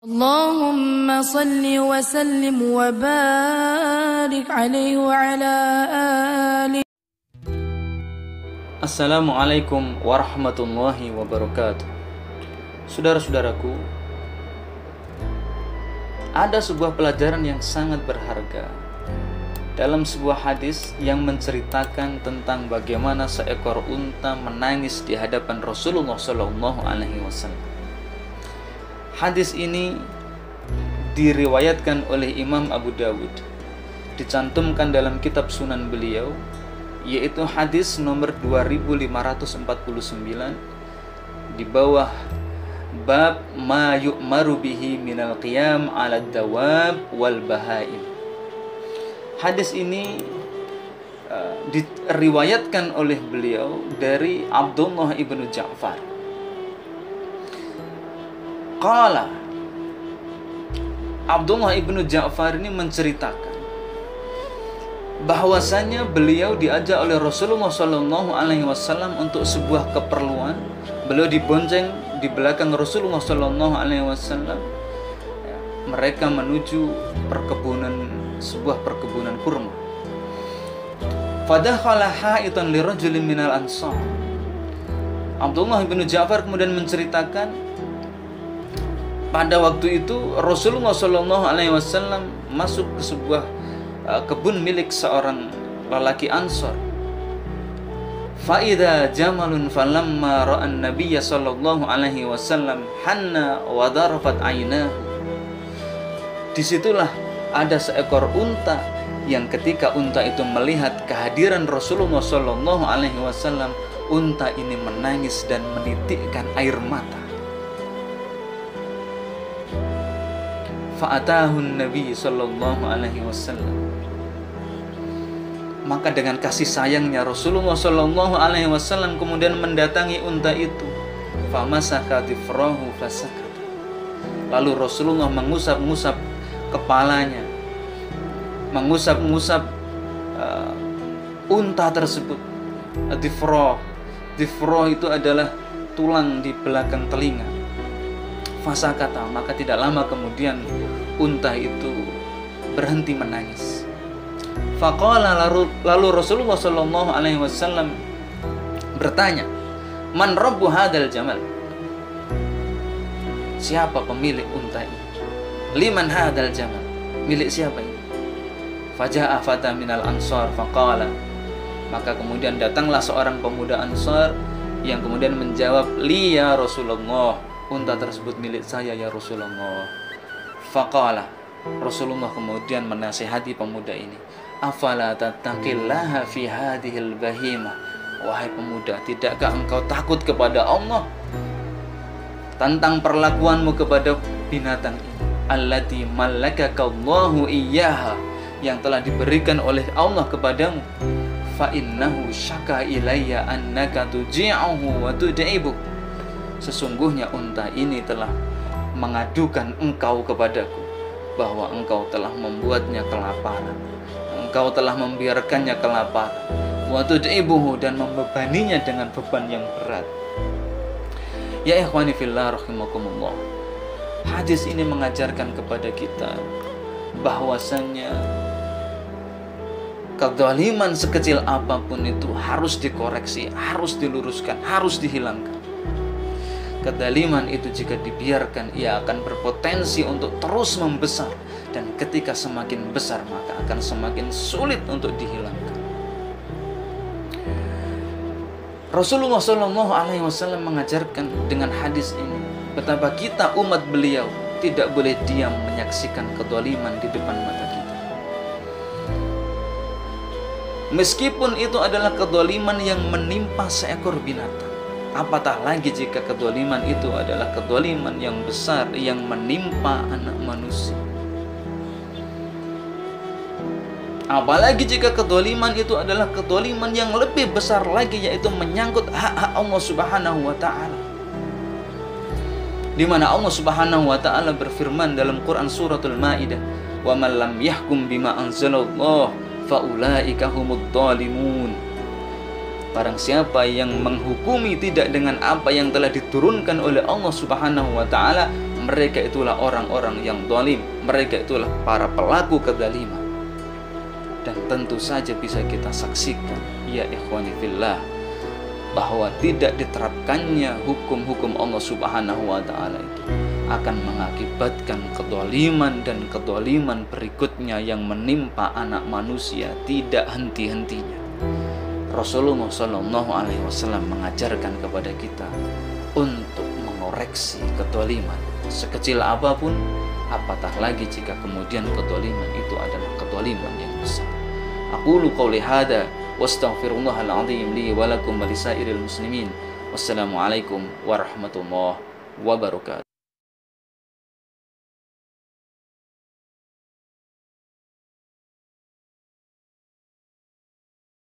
اللهم صل وسلم وبارك عليه وعلى آله. Assalamualaikum warahmatullahi wabarakatuh. Saudara-saudaraku, ada sebuah pelajaran yang sangat berharga dalam sebuah hadis yang menceritakan tentang bagaimana seekor unta menangis di hadapan Rasulullah SAW. Hadis ini diriwayatkan oleh Imam Abu Dawud, dicantumkan dalam kitab Sunan beliau, yaitu hadis nomor 2549 di bawah bab ma yu'maru bihi minal qiyam 'ala dawab wal bahaim. Hadis ini diriwayatkan oleh beliau dari Abdullah ibnu Ja'far. Qala, Abdullah ibnu Ja'far ini menceritakan bahwasanya beliau diajak oleh Rasulullah SAW untuk sebuah keperluan. Beliau dibonceng di belakang Rasulullah SAW. Mereka menuju sebuah perkebunan kurma. Fadakhala ha'itan lirajulin minal ansar. Abdullah ibnu Ja'far kemudian menceritakan, pada waktu itu Rasulullah SAW masuk ke sebuah kebun milik seorang lelaki Ansor. Fa'idha jamalun falamma ra'an nabiyya sallallahu alaihi wasallam hanna wa darafat aynahu. Disitulah ada seekor unta yang ketika unta itu melihat kehadiran Rasulullah sallallahu alaihi wasallam, unta ini menangis dan menitikkan air mata. Fa'atahun Nabi sallallahu alaihi wasallam. Maka dengan kasih sayangnya Rasulullah sallallahu alaihi wasallam kemudian mendatangi unta itu. Famasaka dhifrahu fasakat. Lalu Rasulullah mengusap-ngusap kepalanya, mengusap-ngusap unta tersebut. Dhifrah itu adalah tulang di belakang telinga. Fasakata, maka tidak lama kemudian unta itu berhenti menangis. Faqala, lalu Rasulullah sallallahu alaihi wasallam bertanya, "Man rabbu hadzal jamal?" Siapa pemilik unta ini? "Liman hadzal jamal?" Milik siapa ini? Faja'a fata minal ansar faqala. Maka kemudian datanglah seorang pemuda Ansar yang kemudian menjawab, "Li ya Rasulullah." Unta tersebut milik saya ya Rasulullah. Faqala, Rasulullah kemudian menasihati pemuda ini, afala tattaqillaha fi hadhil bahimah. Wahai pemuda, tidakkah engkau takut kepada Allah tentang perlakuanmu kepada binatang ini? Allati mallakakallahu iyyaha, yang telah diberikan oleh Allah kepadamu. Fa innahu syaka ilayya annaka tuji'uhu wa tud'ibu. Sesungguhnya unta ini telah mengadukan engkau kepadaku bahwa engkau telah membuatnya kelaparan, engkau telah membiarkannya kelaparan, wa tud'ibuhu, dan membebaninya dengan beban yang berat. Ya ikhwani fillah rahimakumullah, hadis ini mengajarkan kepada kita bahwasannya kezaliman sekecil apapun itu harus dikoreksi, harus diluruskan, harus dihilangkan. Kezaliman itu jika dibiarkan, ia akan berpotensi untuk terus membesar, dan ketika semakin besar maka akan semakin sulit untuk dihilangkan. Rasulullah SAW mengajarkan dengan hadis ini betapa kita umat beliau tidak boleh diam menyaksikan kezaliman di depan mata kita. Meskipun itu adalah kezaliman yang menimpa seekor binatang, apatah lagi jika kedzaliman itu adalah kedzaliman yang besar yang menimpa anak manusia. Apalagi jika kedzaliman itu adalah kedzaliman yang lebih besar lagi, yaitu menyangkut hak-hak Allah Subhanahu wa taala. Di mana Allah Subhanahu wa taala berfirman dalam Quran suratul Maidah, "Wa man lam yahkum bima anzalallah fa ulaika humud dhalimun." Barang siapa yang menghukumi tidak dengan apa yang telah diturunkan oleh Allah Subhanahu wa taala, mereka itulah orang-orang yang zalim, mereka itulah para pelaku kezaliman. Dan tentu saja bisa kita saksikan, ya ikhwani fillah, bahwa tidak diterapkannya hukum-hukum Allah Subhanahu wa taala itu akan mengakibatkan kedzaliman dan kedzaliman berikutnya yang menimpa anak manusia tidak henti-hentinya. Rasulullah Shallallahu alaihi wasallam mengajarkan kepada kita untuk mengoreksi kedzaliman sekecil apapun, apatah lagi jika kemudian kedzaliman itu adalah kedzaliman yang besar. Aqulu qouli hadza wastaghfirullahal azim li wa lakum wa lisairil muslimin. Wassalamualaikum warahmatullahi wabarakatuh.